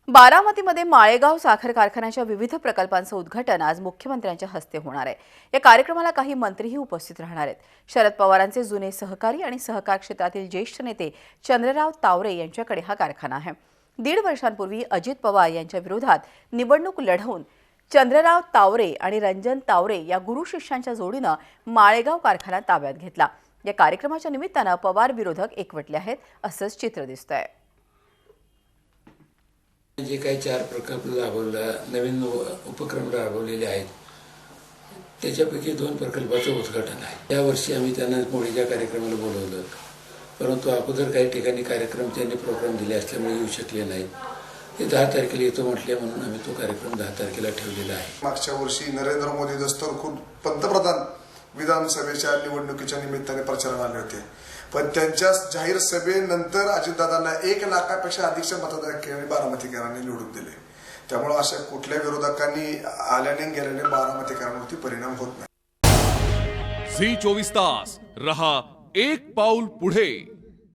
बारामतीमध्ये माळेगाव साखर कारखान्याच्या विविध प्रकल्पांचं उद्घाटन आज मुख्यमंत्र्यांच्या हस्ते होणार आहे। या कार्यक्रमाला काही मंत्रीही उपस्थित राहणार आहेत। शरद पवारांचे जुने सहकारी आणि सहकार क्षेत्रातील ज्येष्ठ नेते चंद्रराव तावरे यांच्याकडे हा कारखाना आहे। 1.5 वर्षांपूर्वी अजित पवार यांच्या विरोधात निवडणूक लढवून चंद्रराव तावरे आणि रंजन तावरे या गुरु शिष्यांच्या जोडीनं माळेगाव कारखाना ताब्यात घेतला। या कार्यक्रमाच्या निमित्तानं पवार विरोधक एकवटले आहेत असंच चित्र दिसतंय। जे काही 4 प्रकल्प नवीन उपक्रम राबवलेले आहेत त्याच्यापैकी 2 प्रकल्पाचं उद्घाटन आहे। यावर्षी आम्ही त्यांना मोडीच्या कार्यक्रमाला बोलवलं, परंतु अगोदर काही ठिकाणी कार्यक्रम त्यांनी प्रोग्राम दिले असल्यामुळे येऊ शकले नाहीत। ते 10 तारखेला येतो म्हटले म्हणून आम्ही तो कार्यक्रम 10 तारखेला ठेवलेला आहे। मागच्या वर्षी नरेंद्र मोदी दस्तूरखुद पंतप्रधान विधानसभेच्या निवडणुकीच्या निमित्ताने प्रचाराला आले होते, पण त्यांच्या जाहीर सभेनंतर अजितदादांना 1 लाखापेक्षा अधिकच्या मतदारांनी बारामतीकरांनी निवडून दिले। त्यामुळे अशा कुठल्या विरोधकांनी आल्याने गेल्याने बारामतीकरांवरती परिणाम होत नाही। झी 24 तास रहा एक पाऊल पुढे।